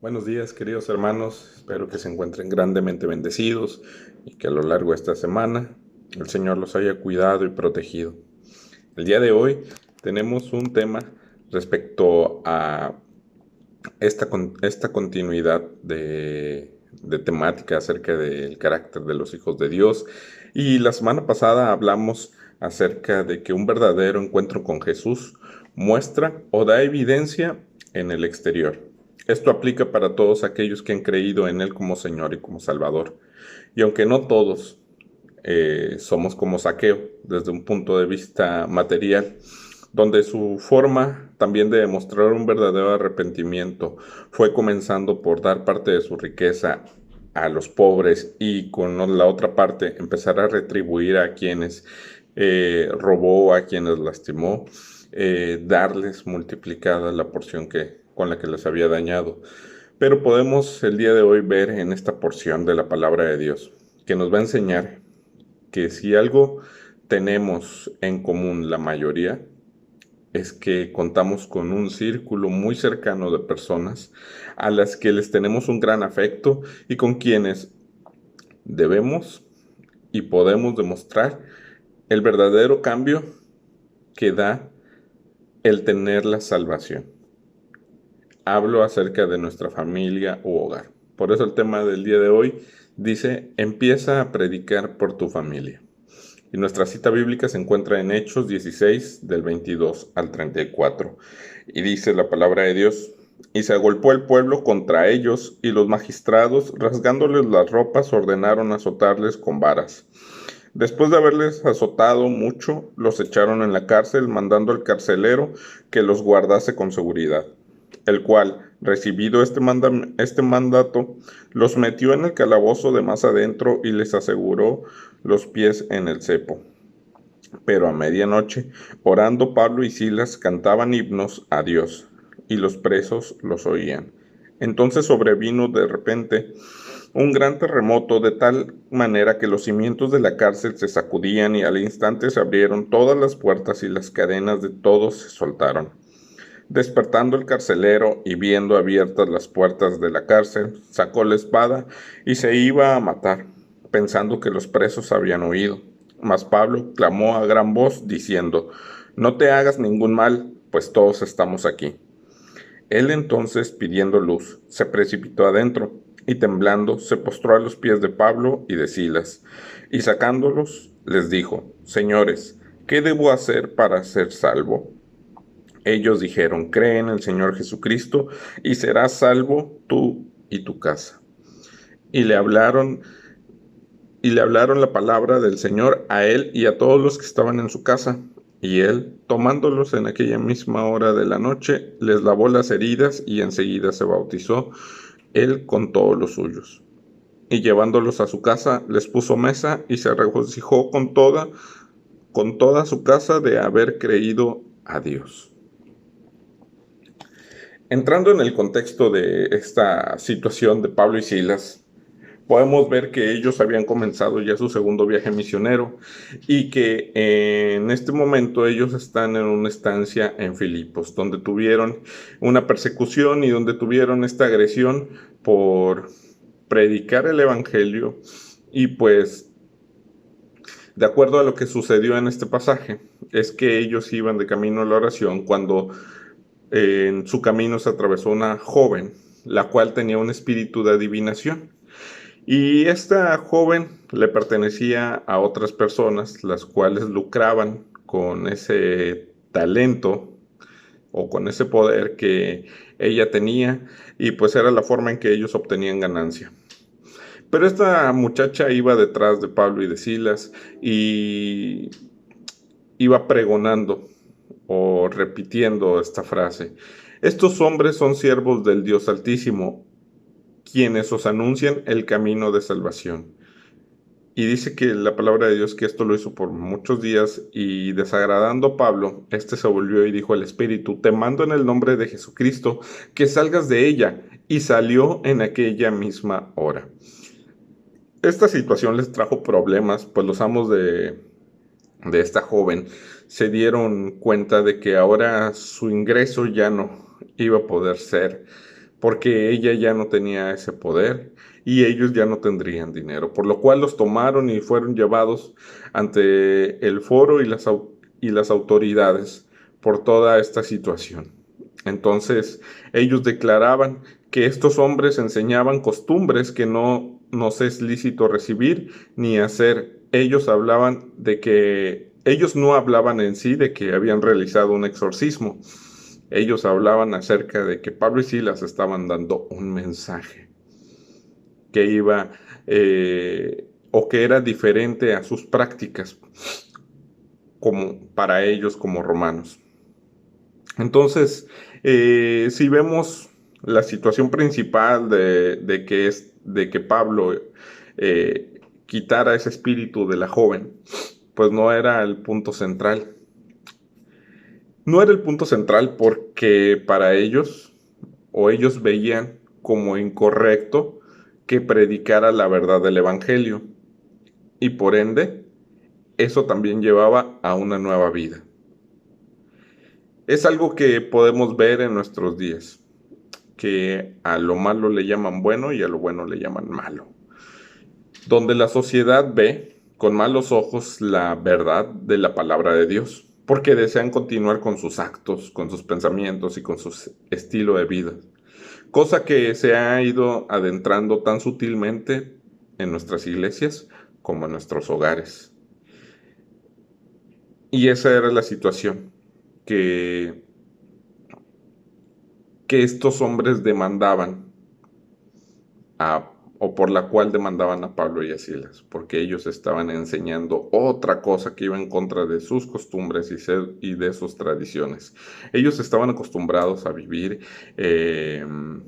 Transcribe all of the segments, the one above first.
Buenos días, queridos hermanos. Espero que se encuentren grandemente bendecidos y que a lo largo de esta semana el Señor los haya cuidado y protegido. El día de hoy tenemos un tema respecto a esta continuidad de temática acerca del carácter de los hijos de Dios. Y la semana pasada hablamos acerca de que un verdadero encuentro con Jesús muestra o da evidencia en el exterior. Esto aplica para todos aquellos que han creído en Él como Señor y como Salvador. Y aunque no todos somos como Zaqueo desde un punto de vista material, donde su forma también de demostrar un verdadero arrepentimiento fue comenzando por dar parte de su riqueza a los pobres y con la otra parte empezar a retribuir a quienes robó, a quienes lastimó, darles multiplicada la porción con la que les había dañado. Pero podemos el día de hoy ver en esta porción de la palabra de Dios que nos va a enseñar que si algo tenemos en común la mayoría, es que contamos con un círculo muy cercano de personas a las que les tenemos un gran afecto y con quienes debemos y podemos demostrar el verdadero cambio que da el tener la salvación. Hablo acerca de nuestra familia u hogar. Por eso el tema del día de hoy dice: empieza a predicar por tu familia. Y nuestra cita bíblica se encuentra en Hechos 16, del 22 al 34. Y dice la palabra de Dios: y se agolpó el pueblo contra ellos, y los magistrados, rasgándoles las ropas, ordenaron azotarles con varas. Después de haberles azotado mucho, los echaron en la cárcel, mandando al carcelero que los guardase con seguridad, el cual, recibido este mandato, los metió en el calabozo de más adentro y les aseguró los pies en el cepo. Pero a medianoche, orando, Pablo y Silas cantaban himnos a Dios, y los presos los oían. Entonces sobrevino de repente un gran terremoto, de tal manera que los cimientos de la cárcel se sacudían, y al instante se abrieron todas las puertas y las cadenas de todos se soltaron. Despertando el carcelero y viendo abiertas las puertas de la cárcel, sacó la espada y se iba a matar, pensando que los presos habían huido. Mas Pablo clamó a gran voz, diciendo: no te hagas ningún mal, pues todos estamos aquí. Él entonces, pidiendo luz, se precipitó adentro, y temblando se postró a los pies de Pablo y de Silas, y sacándolos les dijo: señores, ¿qué debo hacer para ser salvo? Ellos dijeron: cree en el Señor Jesucristo y serás salvo tú y tu casa. Y le hablaron la palabra del Señor a él y a todos los que estaban en su casa. Y él, tomándolos en aquella misma hora de la noche, les lavó las heridas y enseguida se bautizó, él con todos los suyos. Y llevándolos a su casa, les puso mesa y se regocijó con toda su casa de haber creído a Dios. Entrando en el contexto de esta situación de Pablo y Silas, podemos ver que ellos habían comenzado ya su segundo viaje misionero y que en este momento ellos están en una estancia en Filipos, donde tuvieron una persecución y donde tuvieron esta agresión por predicar el evangelio. Y pues, de acuerdo a lo que sucedió en este pasaje, es que ellos iban de camino a la oración cuando en su camino se atravesó una joven, la cual tenía un espíritu de adivinación. Y esta joven le pertenecía a otras personas, las cuales lucraban con ese talento o con ese poder que ella tenía, y pues era la forma en que ellos obtenían ganancia. Pero esta muchacha iba detrás de Pablo y de Silas y iba pregonando o repitiendo esta frase: estos hombres son siervos del Dios Altísimo, quienes os anuncian el camino de salvación. Y dice que la palabra de Dios que esto lo hizo por muchos días, y desagradando a Pablo, este se volvió y dijo al espíritu: te mando en el nombre de Jesucristo que salgas de ella. Y salió en aquella misma hora. Esta situación les trajo problemas, pues los amos de esta joven se dieron cuenta de que ahora su ingreso ya no iba a poder ser porque ella ya no tenía ese poder y ellos ya no tendrían dinero, por lo cual los tomaron y fueron llevados ante el foro y las autoridades por toda esta situación. Entonces ellos declaraban que estos hombres enseñaban costumbres que no nos es lícito recibir ni hacer. Ellos hablaban de que ellos no hablaban en sí de que habían realizado un exorcismo. Ellos hablaban acerca de que Pablo y Silas estaban dando un mensaje que iba o que era diferente a sus prácticas como para ellos como romanos. Entonces, si vemos la situación principal de que Pablo quitara ese espíritu de la joven, pues no era el punto central. No era el punto central porque para ellos, o ellos veían como incorrecto que predicara la verdad del Evangelio. Y por ende, eso también llevaba a una nueva vida. Es algo que podemos ver en nuestros días, que a lo malo le llaman bueno y a lo bueno le llaman malo. Donde la sociedad ve con malos ojos la verdad de la palabra de Dios, porque desean continuar con sus actos, con sus pensamientos y con su estilo de vida. Cosa que se ha ido adentrando tan sutilmente en nuestras iglesias como en nuestros hogares. Y esa era la situación que, que estos hombres demandaban o por la cual demandaban a Pablo y a Silas, porque ellos estaban enseñando otra cosa que iba en contra de sus costumbres y de sus tradiciones. Ellos estaban acostumbrados a vivir en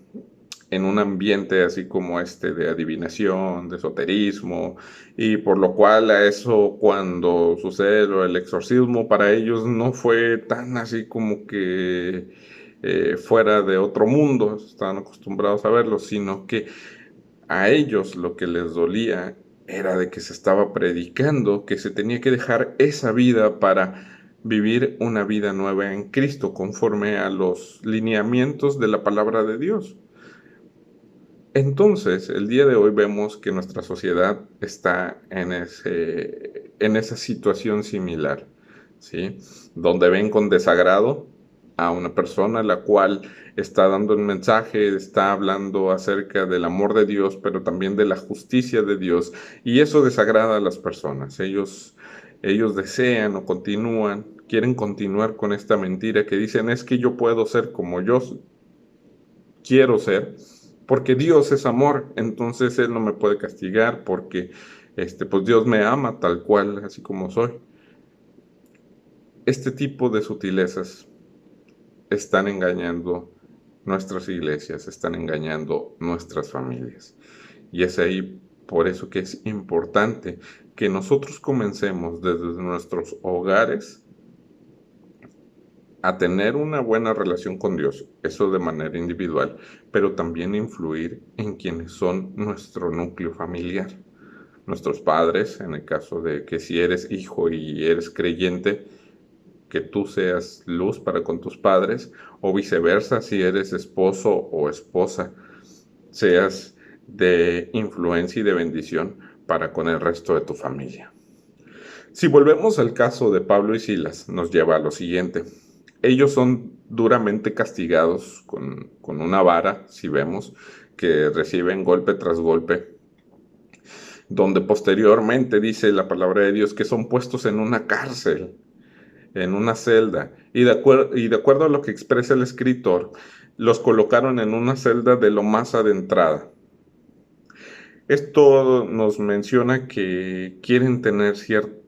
un ambiente así como este de adivinación, de esoterismo, y por lo cual a eso cuando sucede el exorcismo para ellos no fue tan así como que fuera de otro mundo, estaban acostumbrados a verlo, sino que a ellos lo que les dolía era de que se estaba predicando que se tenía que dejar esa vida para vivir una vida nueva en Cristo, conforme a los lineamientos de la palabra de Dios. Entonces, el día de hoy vemos que nuestra sociedad está en esa situación similar, ¿sí? Donde ven con desagrado a una persona la cual está dando un mensaje, está hablando acerca del amor de Dios, pero también de la justicia de Dios, y eso desagrada a las personas. Ellos desean o continúan, quieren continuar con esta mentira que dicen es que yo puedo ser como yo quiero ser, porque Dios es amor, entonces Él no me puede castigar porque pues Dios me ama tal cual, así como soy. Este tipo de sutilezas están engañando nuestras iglesias, están engañando nuestras familias. Y es ahí por eso que es importante que nosotros comencemos desde nuestros hogares a tener una buena relación con Dios, eso de manera individual, pero también influir en quienes son nuestro núcleo familiar, nuestros padres, en el caso de que si eres hijo y eres creyente, que tú seas luz para con tus padres, o viceversa, si eres esposo o esposa, seas de influencia y de bendición para con el resto de tu familia. Si volvemos al caso de Pablo y Silas, nos lleva a lo siguiente. Ellos son duramente castigados con una vara, si vemos, que reciben golpe tras golpe, donde posteriormente dice la palabra de Dios que son puestos en una cárcel, en una celda, y de acuerdo a lo que expresa el escritor, los colocaron en una celda de lo más adentrada. Esto nos menciona que quieren tener cierto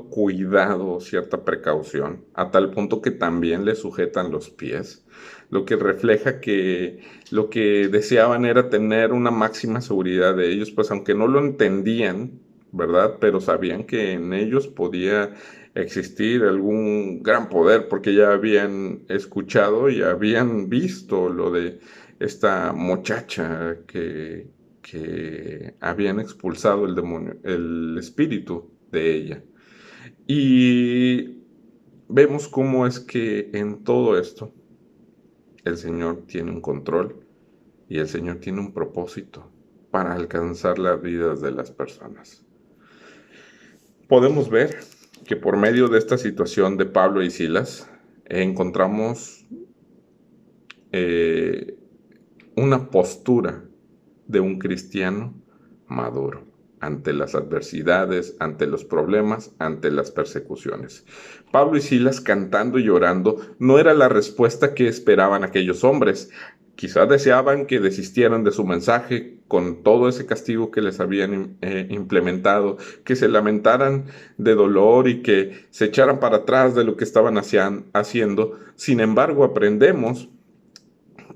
cuidado, cierta precaución, a tal punto que también le sujetan los pies, lo que refleja que lo que deseaban era tener una máxima seguridad de ellos, pues aunque no lo entendían, ¿verdad? Pero sabían que en ellos podía existir algún gran poder, porque ya habían escuchado y habían visto lo de esta muchacha que habían expulsado el demonio, el espíritu de ella. Y vemos cómo es que en todo esto el Señor tiene un control y el Señor tiene un propósito para alcanzar las vidas de las personas. Podemos ver que por medio de esta situación de Pablo y Silas encontramos una postura de un cristiano maduro ante las adversidades, ante los problemas, ante las persecuciones. Pablo y Silas cantando y llorando no era la respuesta que esperaban aquellos hombres. Quizá deseaban que desistieran de su mensaje con todo ese castigo que les habían implementado, que se lamentaran de dolor y que se echaran para atrás de lo que estaban haciendo. Sin embargo, aprendemos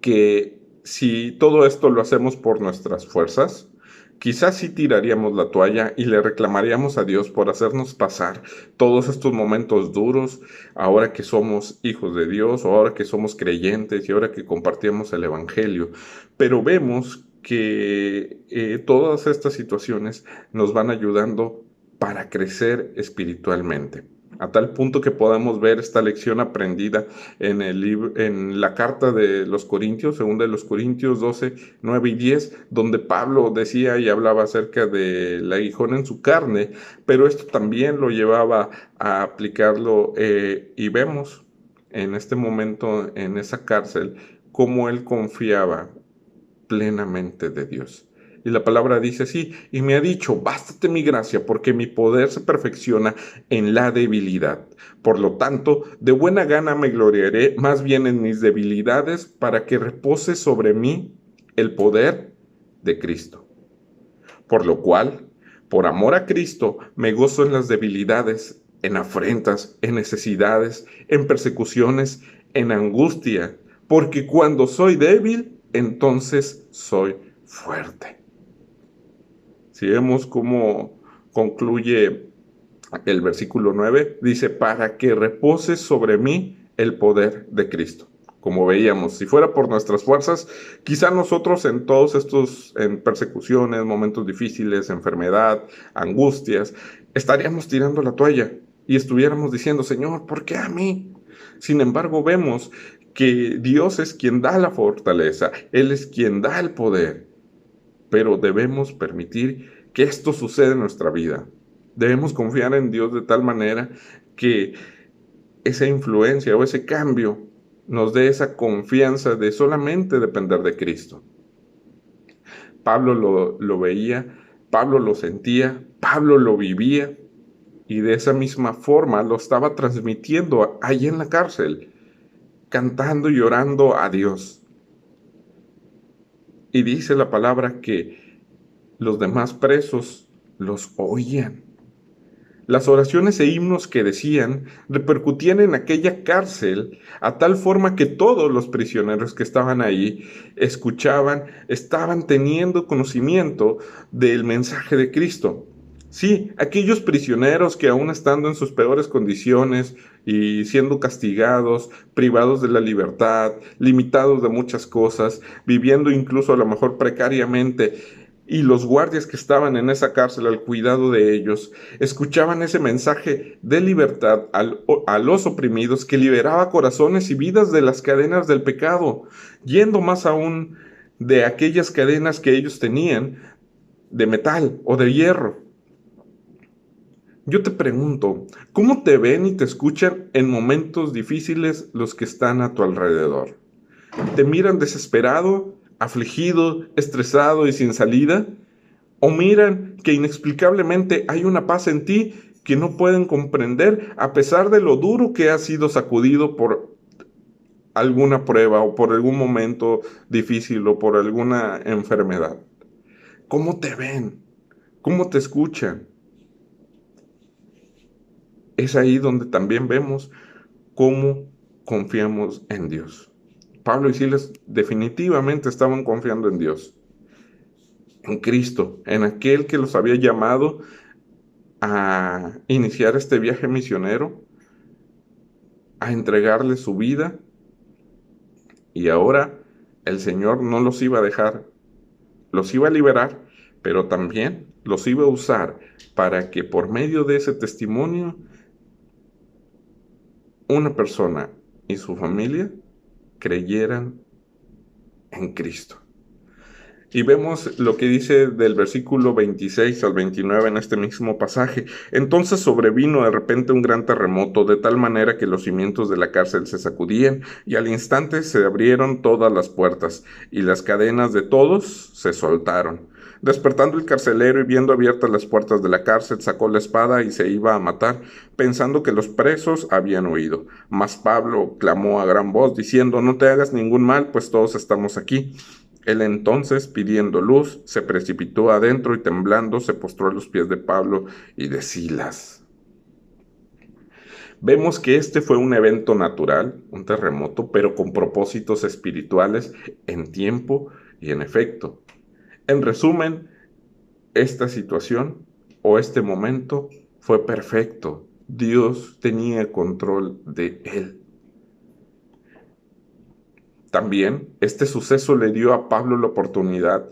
que si todo esto lo hacemos por nuestras fuerzas, quizás sí tiraríamos la toalla y le reclamaríamos a Dios por hacernos pasar todos estos momentos duros, ahora que somos hijos de Dios, o ahora que somos creyentes y ahora que compartimos el Evangelio. Pero vemos que todas estas situaciones nos van ayudando para crecer espiritualmente, a tal punto que podamos ver esta lección aprendida en la carta de los Corintios, según de los Corintios 12, 9 y 10, donde Pablo decía y hablaba acerca del aguijón en su carne, pero esto también lo llevaba a aplicarlo, y vemos en este momento en esa cárcel cómo él confiaba plenamente de Dios. Y la palabra dice así, y me ha dicho, bástate mi gracia, porque mi poder se perfecciona en la debilidad. Por lo tanto, de buena gana me gloriaré más bien en mis debilidades, para que repose sobre mí el poder de Cristo. Por lo cual, por amor a Cristo, me gozo en las debilidades, en afrentas, en necesidades, en persecuciones, en angustia, porque cuando soy débil, entonces soy fuerte. Si vemos cómo concluye el versículo 9, dice, para que repose sobre mí el poder de Cristo. Como veíamos, si fuera por nuestras fuerzas, quizá nosotros en todos estos, en persecuciones, momentos difíciles, enfermedad, angustias, estaríamos tirando la toalla y estuviéramos diciendo, Señor, ¿por qué a mí? Sin embargo, vemos que Dios es quien da la fortaleza, Él es quien da el poder, pero debemos permitir que esto suceda en nuestra vida. Debemos confiar en Dios de tal manera que esa influencia o ese cambio nos dé esa confianza de solamente depender de Cristo. Pablo lo veía, Pablo lo sentía, Pablo lo vivía y de esa misma forma lo estaba transmitiendo ahí en la cárcel, cantando y orando a Dios. Y dice la palabra que los demás presos los oían. Las oraciones e himnos que decían repercutían en aquella cárcel a tal forma que todos los prisioneros que estaban ahí escuchaban, estaban teniendo conocimiento del mensaje de Cristo. Sí, aquellos prisioneros que aún estando en sus peores condiciones y siendo castigados, privados de la libertad, limitados de muchas cosas, viviendo incluso a lo mejor precariamente, y los guardias que estaban en esa cárcel al cuidado de ellos, escuchaban ese mensaje de libertad a los oprimidos que liberaba corazones y vidas de las cadenas del pecado, yendo más aún de aquellas cadenas que ellos tenían de metal o de hierro. Yo te pregunto, ¿cómo te ven y te escuchan en momentos difíciles los que están a tu alrededor? ¿Te miran desesperado, afligido, estresado y sin salida? ¿O miran que inexplicablemente hay una paz en ti que no pueden comprender a pesar de lo duro que has sido sacudido por alguna prueba o por algún momento difícil o por alguna enfermedad? ¿Cómo te ven? ¿Cómo te escuchan? Es ahí donde también vemos cómo confiamos en Dios. Pablo y Silas definitivamente estaban confiando en Dios, en Cristo, en aquel que los había llamado a iniciar este viaje misionero, a entregarle su vida, y ahora el Señor no los iba a dejar, los iba a liberar, pero también los iba a usar para que por medio de ese testimonio una persona y su familia creyeran en Cristo. Y vemos lo que dice del versículo 26 al 29 en este mismo pasaje. Entonces sobrevino de repente un gran terremoto, de tal manera que los cimientos de la cárcel se sacudían, y al instante se abrieron todas las puertas, y las cadenas de todos se soltaron. Despertando el carcelero y viendo abiertas las puertas de la cárcel, sacó la espada y se iba a matar, pensando que los presos habían huido. Mas Pablo clamó a gran voz, diciendo: no te hagas ningún mal, pues todos estamos aquí. Él entonces, pidiendo luz, se precipitó adentro y temblando se postró a los pies de Pablo y de Silas. Vemos que este fue un evento natural, un terremoto, pero con propósitos espirituales en tiempo y en efecto. En resumen, esta situación o este momento fue perfecto. Dios tenía control de él. También este suceso le dio a Pablo la oportunidad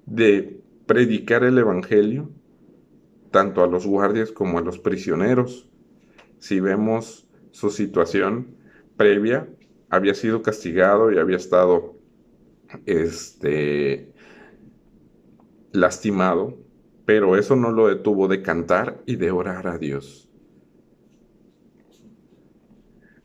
de predicar el evangelio tanto a los guardias como a los prisioneros. Si vemos su situación previa, había sido castigado y había estado lastimado, pero eso no lo detuvo de cantar y de orar a Dios.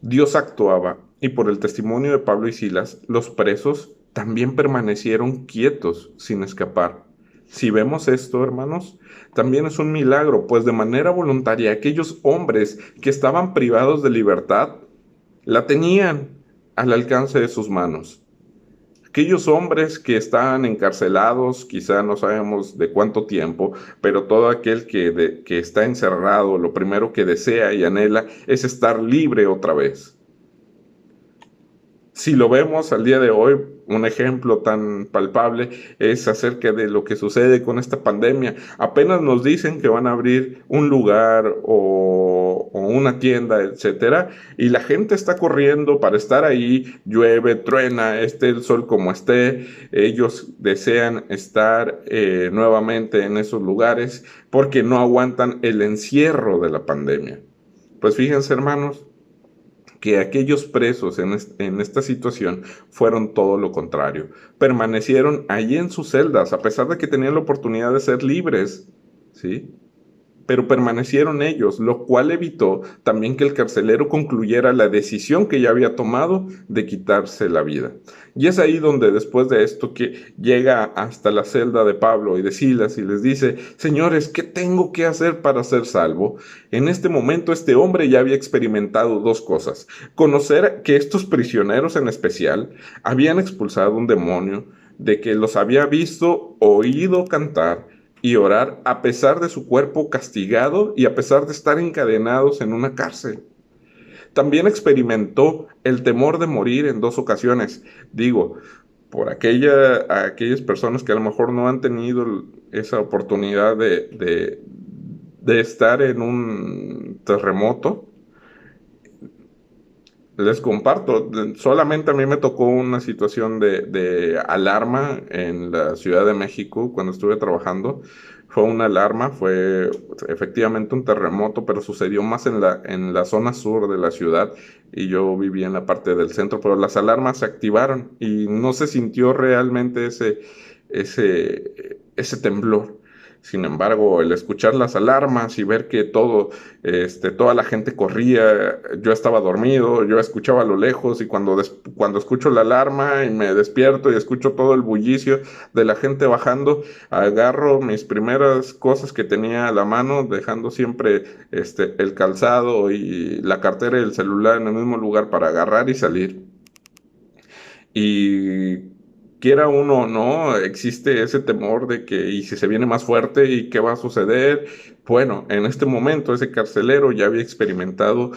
Dios actuaba, y por el testimonio de Pablo y Silas, los presos también permanecieron quietos sin escapar. Si vemos esto, hermanos, también es un milagro, pues de manera voluntaria aquellos hombres que estaban privados de libertad la tenían al alcance de sus manos. Aquellos hombres que estaban encarcelados, quizá no sabemos de cuánto tiempo, pero todo aquel que está encerrado, lo primero que desea y anhela es estar libre otra vez. Si lo vemos al día de hoy, un ejemplo tan palpable es acerca de lo que sucede con esta pandemia. Apenas nos dicen que van a abrir un lugar o una tienda, etcétera, y la gente está corriendo para estar ahí, llueve, truena, esté el sol como esté. Ellos desean estar nuevamente en esos lugares porque no aguantan el encierro de la pandemia. Pues fíjense, hermanos, que aquellos presos en esta situación fueron todo lo contrario. Permanecieron allí en sus celdas, a pesar de que tenían la oportunidad de ser libres, ¿sí? Pero permanecieron ellos, lo cual evitó también que el carcelero concluyera la decisión que ya había tomado de quitarse la vida. Y es ahí donde después de esto que llega hasta la celda de Pablo y de Silas y les dice: señores, ¿qué tengo que hacer para ser salvo? En este momento este hombre ya había experimentado dos cosas: conocer que estos prisioneros en especial habían expulsado un demonio, de que los había visto, oído cantar y orar a pesar de su cuerpo castigado y a pesar de estar encadenados en una cárcel. También experimentó el temor de morir en dos ocasiones. Digo, por aquellas personas que a lo mejor no han tenido esa oportunidad de estar en un terremoto, les comparto. Solamente a mí me tocó una situación de alarma en la Ciudad de México cuando estuve trabajando. Fue una alarma, fue efectivamente un terremoto, pero sucedió más en la zona sur de la ciudad y yo vivía en la parte del centro, pero las alarmas se activaron y no se sintió realmente ese temblor. Sin embargo, el escuchar las alarmas y ver que toda la gente corría, yo estaba dormido, yo escuchaba a lo lejos y cuando escucho la alarma y me despierto y escucho todo el bullicio de la gente bajando, agarro mis primeras cosas que tenía a la mano, dejando siempre el calzado y la cartera y el celular en el mismo lugar para agarrar y salir. Y quiera uno o no, existe ese temor de que, ¿y si se viene más fuerte y qué va a suceder? Bueno, en este momento ese carcelero ya había experimentado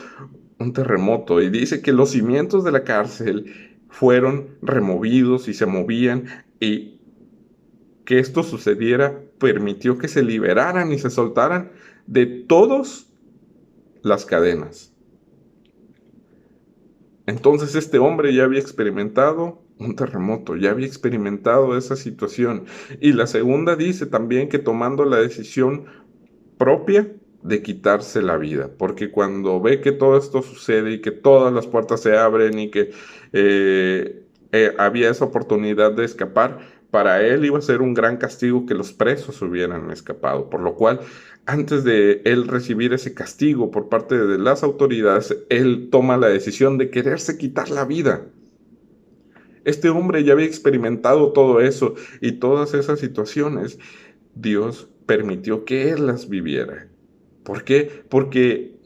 un terremoto y dice que los cimientos de la cárcel fueron removidos y se movían, y que esto sucediera permitió que se liberaran y se soltaran de todas las cadenas. Entonces este hombre ya había experimentado un terremoto, ya había experimentado esa situación. Y la segunda dice también que tomando la decisión propia de quitarse la vida, porque cuando ve que todo esto sucede y que todas las puertas se abren y que había esa oportunidad de escapar, Para él iba a ser un gran castigo que los presos hubieran escapado, por lo cual, antes de él recibir ese castigo por parte de las autoridades, él toma la decisión de quererse quitar la vida. Este hombre ya había experimentado todo eso y todas esas situaciones. Dios permitió que él las viviera. ¿Por qué? Porque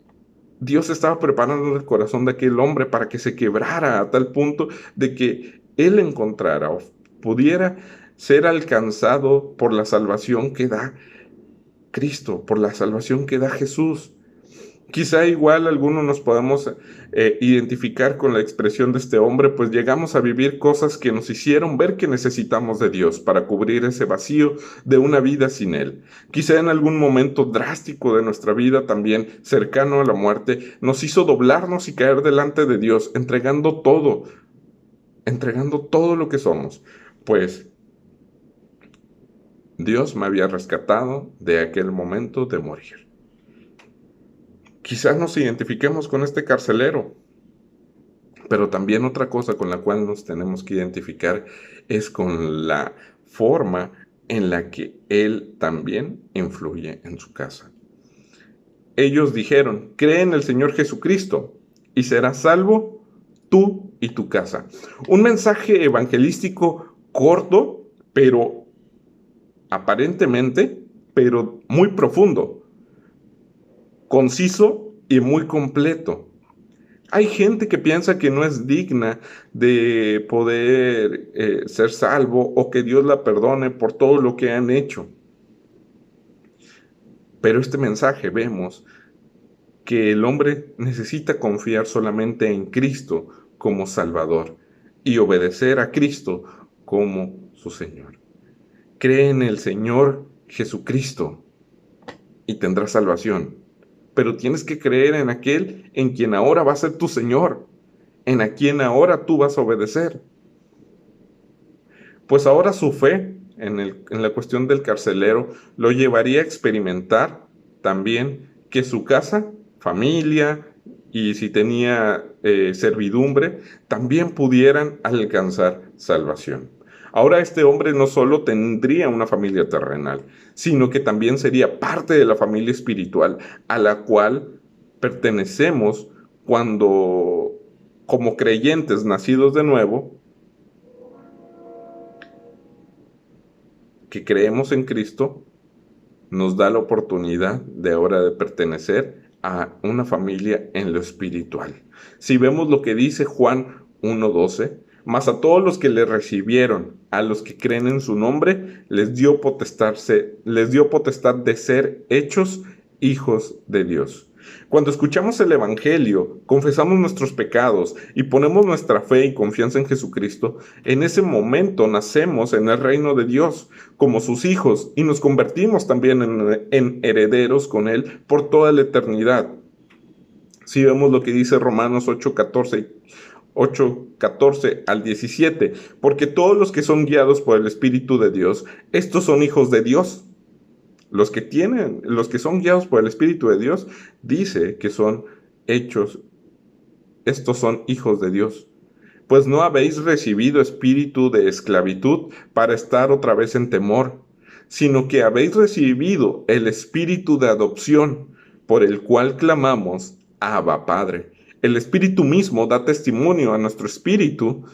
Dios estaba preparando el corazón de aquel hombre para que se quebrara a tal punto de que él encontrara o pudiera ser alcanzado por la salvación que da Cristo, por la salvación que da Jesús. Quizá igual algunos nos podamos identificar con la expresión de este hombre, pues llegamos a vivir cosas que nos hicieron ver que necesitamos de Dios para cubrir ese vacío de una vida sin Él. Quizá en algún momento drástico de nuestra vida, también cercano a la muerte, nos hizo doblarnos y caer delante de Dios, entregando todo lo que somos. Pues Dios me había rescatado de aquel momento de morir. Quizás nos identifiquemos con este carcelero, pero también otra cosa con la cual nos tenemos que identificar es con la forma en la que él también influye en su casa. Ellos dijeron, cree en el Señor Jesucristo y serás salvo tú y tu casa. Un mensaje evangelístico corto, pero aparentemente, pero muy profundo, conciso y muy completo. Hay gente que piensa que no es digna de poder ser salvo o que Dios la perdone por todo lo que han hecho. Pero este mensaje vemos que el hombre necesita confiar solamente en Cristo como Salvador y obedecer a Cristo como su Señor. Cree en el Señor Jesucristo y tendrás salvación. Pero tienes que creer en aquel en quien ahora va a ser tu Señor, en a quien ahora tú vas a obedecer. Pues ahora su fe en la cuestión del carcelero lo llevaría a experimentar también que su casa, familia y si tenía servidumbre, también pudieran alcanzar salvación. Ahora este hombre no solo tendría una familia terrenal, sino que también sería parte de la familia espiritual a la cual pertenecemos cuando, como creyentes nacidos de nuevo, que creemos en Cristo, nos da la oportunidad de ahora de pertenecer a una familia en lo espiritual. Si vemos lo que dice Juan 1:12, mas a todos los que le recibieron, a los que creen en su nombre, les dio potestad de ser hechos hijos de Dios. Cuando escuchamos el Evangelio, confesamos nuestros pecados y ponemos nuestra fe y confianza en Jesucristo, en ese momento nacemos en el reino de Dios como sus hijos y nos convertimos también en herederos con Él por toda la eternidad. Si vemos lo que dice Romanos 8:14 al 17, porque todos los que son guiados por el Espíritu de Dios, estos son hijos de Dios. Los que son guiados por el Espíritu de Dios, dice que son hechos, estos son hijos de Dios. Pues no habéis recibido espíritu de esclavitud para estar otra vez en temor, sino que habéis recibido el espíritu de adopción, por el cual clamamos, Abba, Padre. El Espíritu mismo da testimonio a nuestro espíritu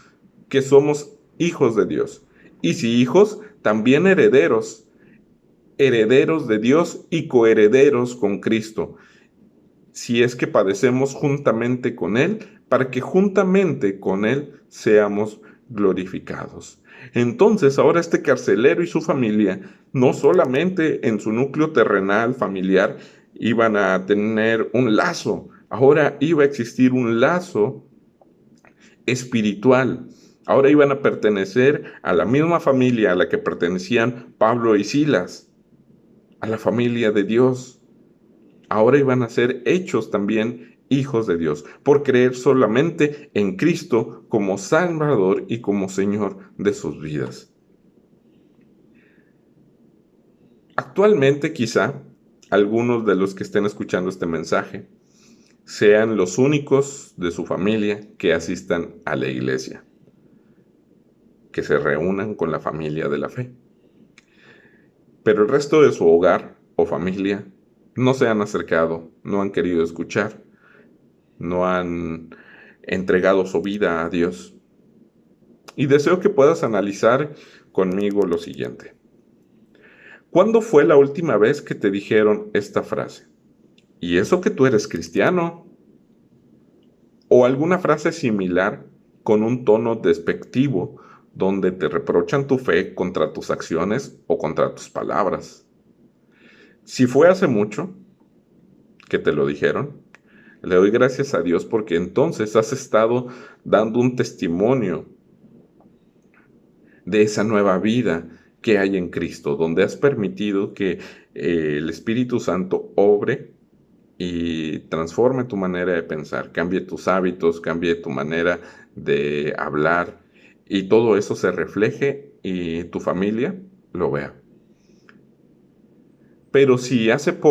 que somos hijos de Dios. Y si hijos, también herederos de Dios y coherederos con Cristo, si es que padecemos juntamente con Él, para que juntamente con Él seamos glorificados. Entonces, ahora este carcelero y su familia, no solamente en su núcleo terrenal, familiar, iban a tener un lazo, ahora iba a existir un lazo espiritual. Ahora iban a pertenecer a la misma familia a la que pertenecían Pablo y Silas, a la familia de Dios. Ahora iban a ser hechos también hijos de Dios, por creer solamente en Cristo como Salvador y como Señor de sus vidas. Actualmente, quizá, algunos de los que estén escuchando este mensaje sean los únicos de su familia que asistan a la iglesia. que se reúnan con la familia de la fe. Pero el resto de su hogar o familia no se han acercado, no han querido escuchar, no han entregado su vida a Dios. Y deseo que puedas analizar conmigo lo siguiente. ¿Cuándo fue la última vez que te dijeron esta frase? ¿Y eso que tú eres cristiano? O alguna frase similar con un tono despectivo donde te reprochan tu fe contra tus acciones o contra tus palabras. Si fue hace mucho que te lo dijeron, le doy gracias a Dios porque entonces has estado dando un testimonio de esa nueva vida que hay en Cristo, donde has permitido que el Espíritu Santo obre y transforme tu manera de pensar, cambie tus hábitos, cambie tu manera de hablar y todo eso se refleje y tu familia lo vea. Pero si hace poco